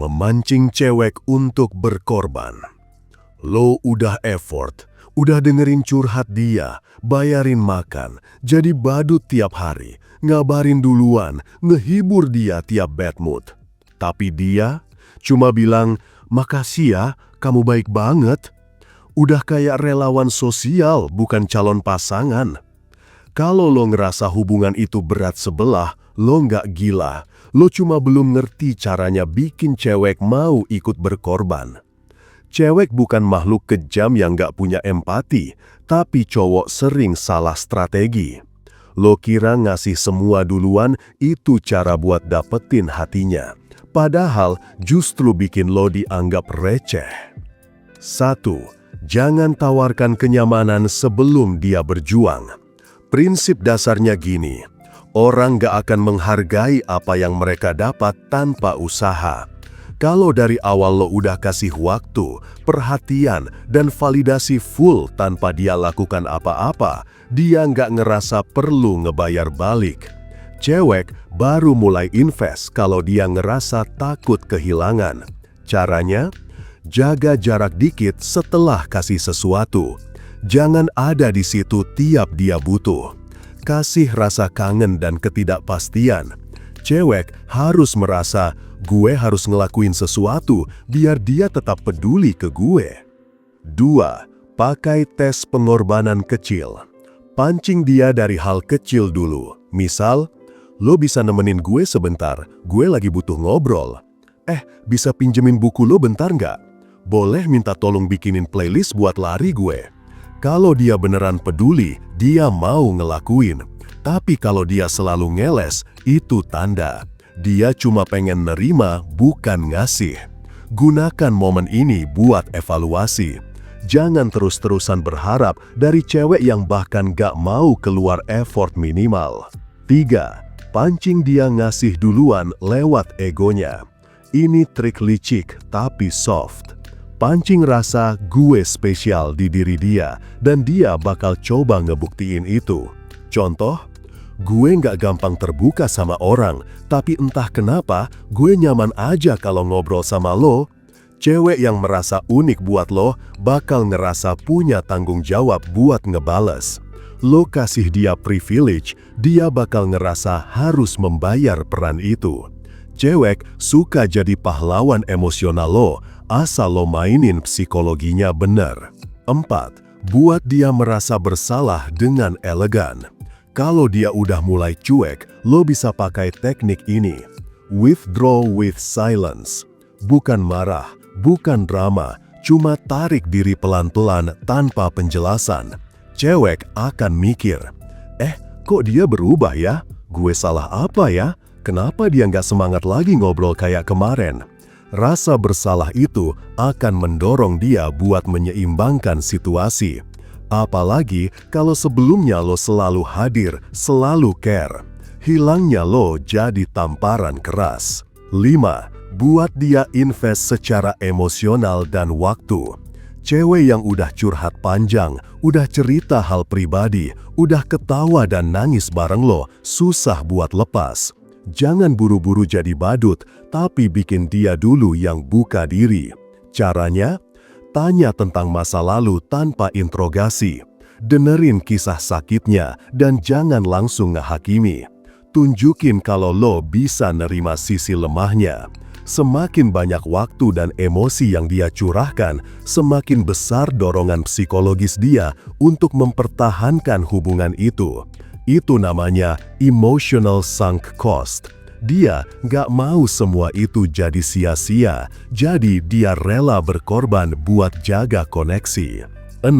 Memancing cewek untuk berkorban. Lo udah effort, udah dengerin curhat dia, bayarin makan, jadi badut tiap hari, ngabarin duluan, ngehibur dia tiap bad mood. Tapi dia cuma bilang, "Makasih ya, kamu baik banget." Udah kayak relawan sosial, bukan calon pasangan. Kalau lo ngerasa hubungan itu berat sebelah, lo nggak gila. Lo cuma belum ngerti caranya bikin cewek mau ikut berkorban. Cewek bukan makhluk kejam yang nggak punya empati, tapi cowok sering salah strategi. Lo kira ngasih semua duluan itu cara buat dapetin hatinya. Padahal justru bikin lo dianggap receh. 1. Jangan tawarkan kenyamanan sebelum dia berjuang. Prinsip dasarnya gini. Orang gak akan menghargai apa yang mereka dapat tanpa usaha. Kalau dari awal lo udah kasih waktu, perhatian, dan validasi full tanpa dia lakukan apa-apa, dia gak ngerasa perlu ngebayar balik. Cewek baru mulai invest kalau dia ngerasa takut kehilangan. Caranya, jaga jarak dikit setelah kasih sesuatu. Jangan ada di situ tiap dia butuh. Kasih rasa kangen dan ketidakpastian. Cewek harus merasa, gue harus ngelakuin sesuatu biar dia tetap peduli ke gue. 2. Pakai tes pengorbanan kecil. Pancing dia dari hal kecil dulu. Misal, lo bisa nemenin gue sebentar, gue lagi butuh ngobrol. Bisa pinjemin buku lo bentar nggak? Boleh minta tolong bikinin playlist buat lari gue. Kalau dia beneran peduli, dia mau ngelakuin. Tapi kalau dia selalu ngeles, itu tanda dia cuma pengen nerima, bukan ngasih. Gunakan momen ini buat evaluasi. Jangan terus-terusan berharap dari cewek yang bahkan gak mau keluar effort minimal. 3. Pancing dia ngasih duluan lewat egonya. Ini trik licik tapi soft. Pancing rasa gue spesial di diri dia, dan dia bakal coba ngebuktiin itu. Contoh, gue nggak gampang terbuka sama orang, tapi entah kenapa gue nyaman aja kalau ngobrol sama lo. Cewek yang merasa unik buat lo bakal ngerasa punya tanggung jawab buat ngebales. Lo kasih dia privilege, dia bakal ngerasa harus membayar peran itu. Cewek suka jadi pahlawan emosional lo, asal lo mainin psikologinya bener. 4. Buat dia merasa bersalah dengan elegan. Kalau dia udah mulai cuek, lo bisa pakai teknik ini. Withdraw with silence. Bukan marah, bukan drama, cuma tarik diri pelan-pelan tanpa penjelasan. Cewek akan mikir, kok dia berubah ya? Gue salah apa ya? Kenapa dia nggak semangat lagi ngobrol kayak kemarin? Rasa bersalah itu akan mendorong dia buat menyeimbangkan situasi. Apalagi kalau sebelumnya lo selalu hadir, selalu care. Hilangnya lo jadi tamparan keras. 5. Buat dia invest secara emosional dan waktu. Cewek yang udah curhat panjang, udah cerita hal pribadi, udah ketawa dan nangis bareng lo, susah buat lepas. Jangan buru-buru jadi badut, tapi bikin dia dulu yang buka diri. Caranya, tanya tentang masa lalu tanpa interogasi. Dengerin kisah sakitnya dan jangan langsung ngehakimi. Tunjukin kalau lo bisa nerima sisi lemahnya. Semakin banyak waktu dan emosi yang dia curahkan, semakin besar dorongan psikologis dia untuk mempertahankan hubungan itu. Itu namanya emotional sunk cost. Dia gak mau semua itu jadi sia-sia, jadi dia rela berkorban buat jaga koneksi. 6.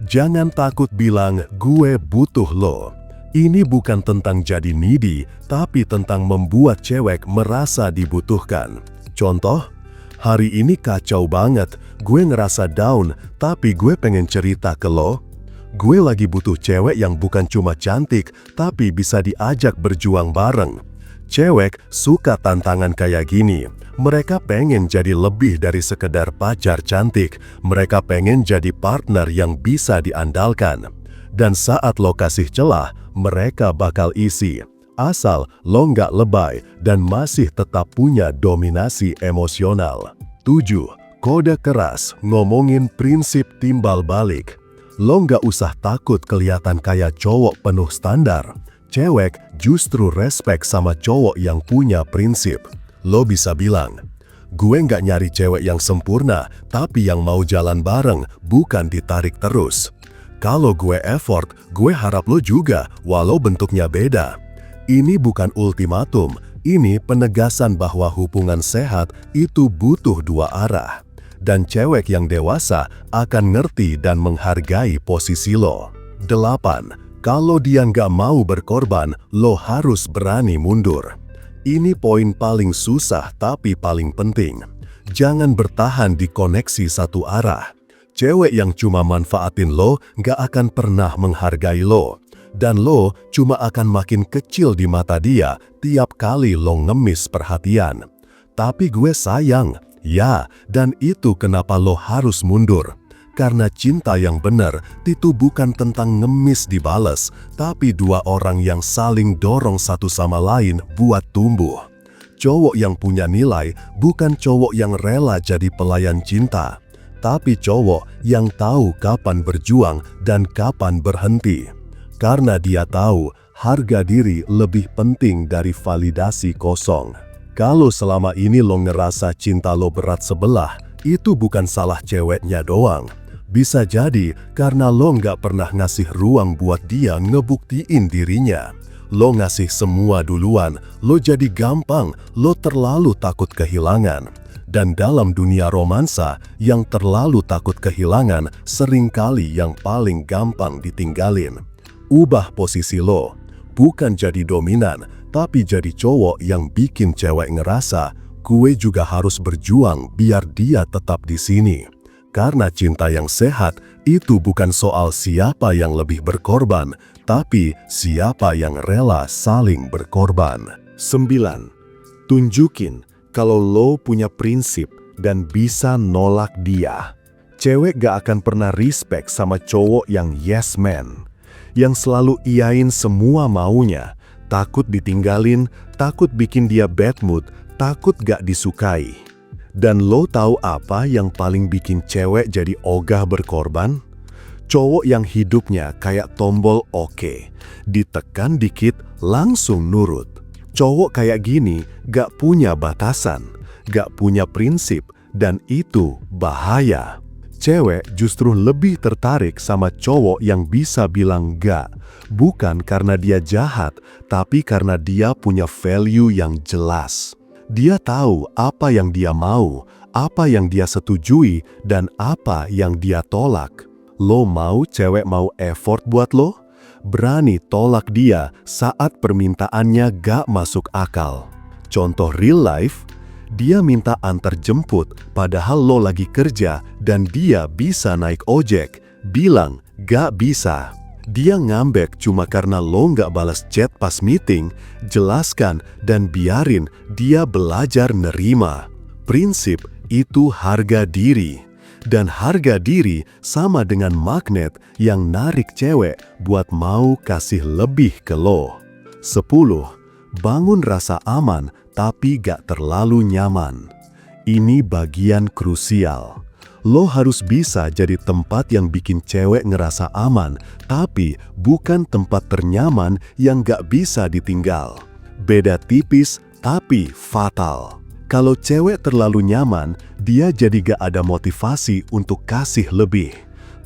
Jangan takut bilang gue butuh lo. Ini bukan tentang jadi needy, tapi tentang membuat cewek merasa dibutuhkan. Contoh, hari ini kacau banget, gue ngerasa down, tapi gue pengen cerita ke lo. Gue lagi butuh cewek yang bukan cuma cantik, tapi bisa diajak berjuang bareng. Cewek suka tantangan kayak gini. Mereka pengen jadi lebih dari sekedar pacar cantik. Mereka pengen jadi partner yang bisa diandalkan. Dan saat lo kasih celah, mereka bakal isi. Asal lo nggak lebay dan masih tetap punya dominasi emosional. 7. Kode keras ngomongin prinsip timbal balik. Lo nggak usah takut kelihatan kayak cowok penuh standar. Cewek justru respect sama cowok yang punya prinsip. Lo bisa bilang, gue nggak nyari cewek yang sempurna, tapi yang mau jalan bareng, bukan ditarik terus. Kalau gue effort, gue harap lo juga, walau bentuknya beda. Ini bukan ultimatum, ini penegasan bahwa hubungan sehat itu butuh dua arah. Dan cewek yang dewasa akan ngerti dan menghargai posisi lo. 8. Kalau dia nggak mau berkorban, lo harus berani mundur. Ini poin paling susah tapi paling penting. Jangan bertahan di koneksi satu arah. Cewek yang cuma manfaatin lo nggak akan pernah menghargai lo. Dan lo cuma akan makin kecil di mata dia tiap kali lo ngemis perhatian. Tapi gue sayang, ya, dan itu kenapa lo harus mundur. Karena cinta yang benar itu bukan tentang ngemis dibales, tapi dua orang yang saling dorong satu sama lain buat tumbuh. Cowok yang punya nilai bukan cowok yang rela jadi pelayan cinta, tapi cowok yang tahu kapan berjuang dan kapan berhenti. Karena dia tahu harga diri lebih penting dari validasi kosong. Kalau selama ini lo ngerasa cinta lo berat sebelah, itu bukan salah ceweknya doang. Bisa jadi karena lo nggak pernah ngasih ruang buat dia ngebuktiin dirinya. Lo ngasih semua duluan, lo jadi gampang, lo terlalu takut kehilangan. Dan dalam dunia romansa, yang terlalu takut kehilangan seringkali yang paling gampang ditinggalin. Ubah posisi lo, bukan jadi dominan, tapi jadi cowok yang bikin cewek ngerasa, gue juga harus berjuang biar dia tetap di sini. Karena cinta yang sehat itu bukan soal siapa yang lebih berkorban, tapi siapa yang rela saling berkorban. 9. Tunjukin kalau lo punya prinsip dan bisa nolak dia. Cewek gak akan pernah respect sama cowok yang yes man, yang selalu iyain semua maunya, takut ditinggalin, takut bikin dia bad mood, takut gak disukai. Dan lo tahu apa yang paling bikin cewek jadi ogah berkorban? Cowok yang hidupnya kayak tombol oke, ditekan dikit langsung nurut. Cowok kayak gini gak punya batasan, gak punya prinsip, dan itu bahaya. Cewek justru lebih tertarik sama cowok yang bisa bilang gak, bukan karena dia jahat, tapi karena dia punya value yang jelas. Dia tahu apa yang dia mau, apa yang dia setujui, dan apa yang dia tolak. Lo mau cewek mau effort buat lo? Berani tolak dia saat permintaannya gak masuk akal. Contoh real life, dia minta antar jemput padahal lo lagi kerja dan dia bisa naik ojek. Bilang gak bisa. Dia ngambek cuma karena lo nggak balas chat pas meeting. Jelaskan dan biarin dia belajar nerima. Prinsip itu harga diri. Dan harga diri sama dengan magnet yang narik cewek buat mau kasih lebih ke lo. 10. Bangun rasa aman tapi gak terlalu nyaman. Ini bagian krusial. Lo harus bisa jadi tempat yang bikin cewek ngerasa aman, tapi bukan tempat ternyaman yang gak bisa ditinggal. Beda tipis, tapi fatal. Kalau cewek terlalu nyaman, dia jadi gak ada motivasi untuk kasih lebih.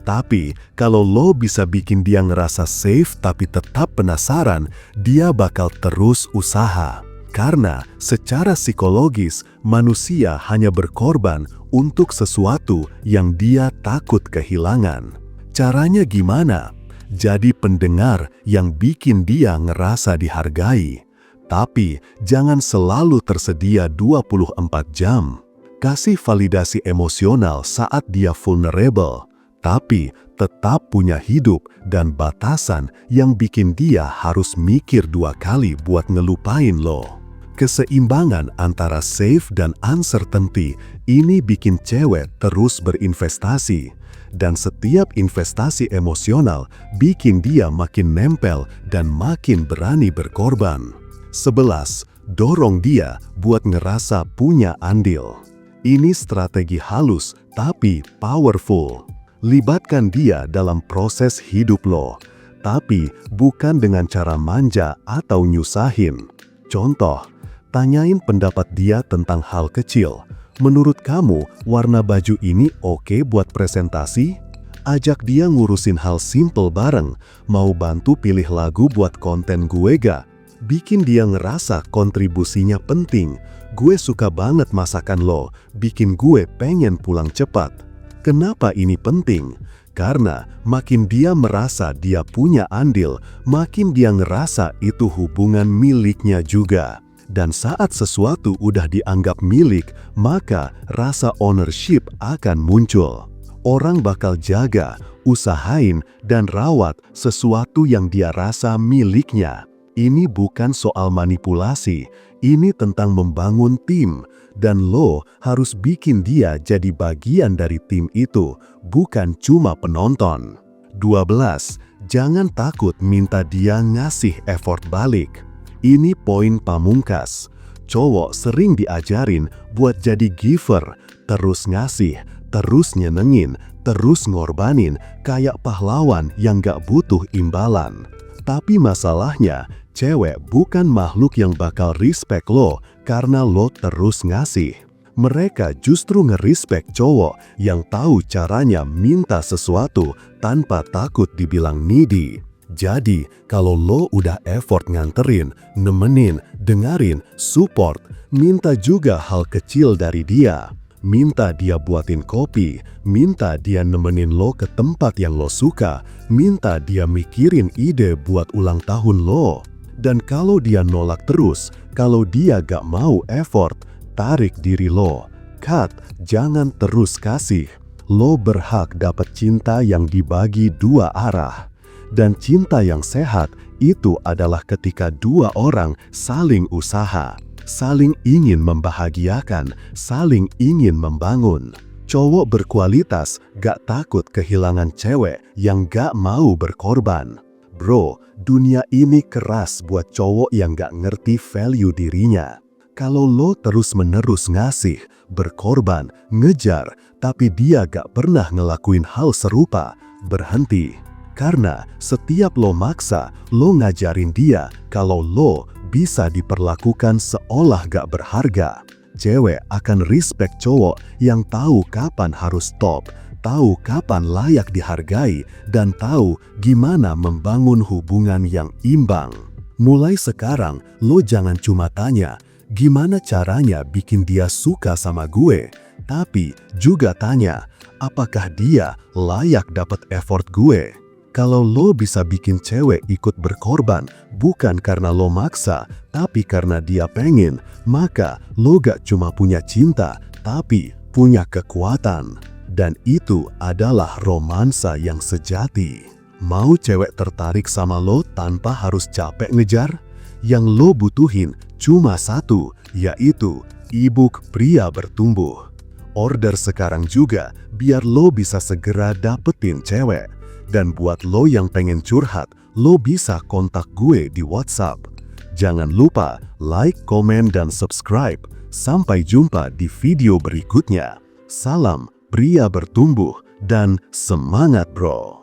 Tapi kalau lo bisa bikin dia ngerasa safe tapi tetap penasaran, dia bakal terus usaha. Karena secara psikologis, manusia hanya berkorban untuk sesuatu yang dia takut kehilangan. Caranya gimana? Jadi pendengar yang bikin dia ngerasa dihargai. Tapi jangan selalu tersedia 24 jam. Kasih validasi emosional saat dia vulnerable. Tapi tetap punya hidup dan batasan yang bikin dia harus mikir 2 kali buat ngelupain lo. Keseimbangan antara safe dan uncertainty ini bikin cewek terus berinvestasi. Dan setiap investasi emosional bikin dia makin nempel dan makin berani berkorban. 11. Dorong dia buat ngerasa punya andil. Ini strategi halus tapi powerful. Libatkan dia dalam proses hidup lo, tapi bukan dengan cara manja atau nyusahin. Contoh, tanyain pendapat dia tentang hal kecil. Menurut kamu, warna baju ini oke buat presentasi? Ajak dia ngurusin hal simple bareng. Mau bantu pilih lagu buat konten gue gak? Bikin dia ngerasa kontribusinya penting. Gue suka banget masakan lo, bikin gue pengen pulang cepat. Kenapa ini penting? Karena makin dia merasa dia punya andil, makin dia ngerasa itu hubungan miliknya juga. Dan saat sesuatu udah dianggap milik, maka rasa ownership akan muncul. Orang bakal jaga, usahain, dan rawat sesuatu yang dia rasa miliknya. Ini bukan soal manipulasi, ini tentang membangun tim. Dan lo harus bikin dia jadi bagian dari tim itu, bukan cuma penonton. 12. Jangan takut minta dia ngasih effort balik. Ini poin pamungkas. Cowok sering diajarin buat jadi giver, terus ngasih, terus nyenengin, terus ngorbanin, kayak pahlawan yang gak butuh imbalan. Tapi masalahnya, cewek bukan makhluk yang bakal respect lo karena lo terus ngasih. Mereka justru nge-respect cowok yang tahu caranya minta sesuatu tanpa takut dibilang needy. Jadi, kalau lo udah effort nganterin, nemenin, dengerin, support, minta juga hal kecil dari dia. Minta dia buatin kopi, minta dia nemenin lo ke tempat yang lo suka, minta dia mikirin ide buat ulang tahun lo. Dan kalau dia nolak terus, kalau dia gak mau effort, tarik diri lo. Cut, jangan terus kasih. Lo berhak dapat cinta yang dibagi dua arah. Dan cinta yang sehat itu adalah ketika dua orang saling usaha, saling ingin membahagiakan, saling ingin membangun. Cowok berkualitas gak takut kehilangan cewek yang gak mau berkorban. Bro, dunia ini keras buat cowok yang gak ngerti value dirinya. Kalau lo terus-menerus ngasih, berkorban, ngejar, tapi dia gak pernah ngelakuin hal serupa, berhenti. Karena setiap lo maksa, lo ngajarin dia kalau lo bisa diperlakukan seolah gak berharga. Cewek akan respect cowok yang tahu kapan harus stop, tahu kapan layak dihargai, dan tahu gimana membangun hubungan yang imbang. Mulai sekarang, lo jangan cuma tanya, gimana caranya bikin dia suka sama gue? Tapi juga tanya, apakah dia layak dapat effort gue? Kalau lo bisa bikin cewek ikut berkorban, bukan karena lo maksa, tapi karena dia pengen, maka lo gak cuma punya cinta, tapi punya kekuatan. Dan itu adalah romansa yang sejati. Mau cewek tertarik sama lo tanpa harus capek ngejar? Yang lo butuhin cuma satu, yaitu e-book Pria Bertumbuh. Order sekarang juga, biar lo bisa segera dapetin cewek. Dan buat lo yang pengen curhat, lo bisa kontak gue di WhatsApp. Jangan lupa like, komen, dan subscribe. Sampai jumpa di video berikutnya. Salam pria bertumbuh dan semangat bro.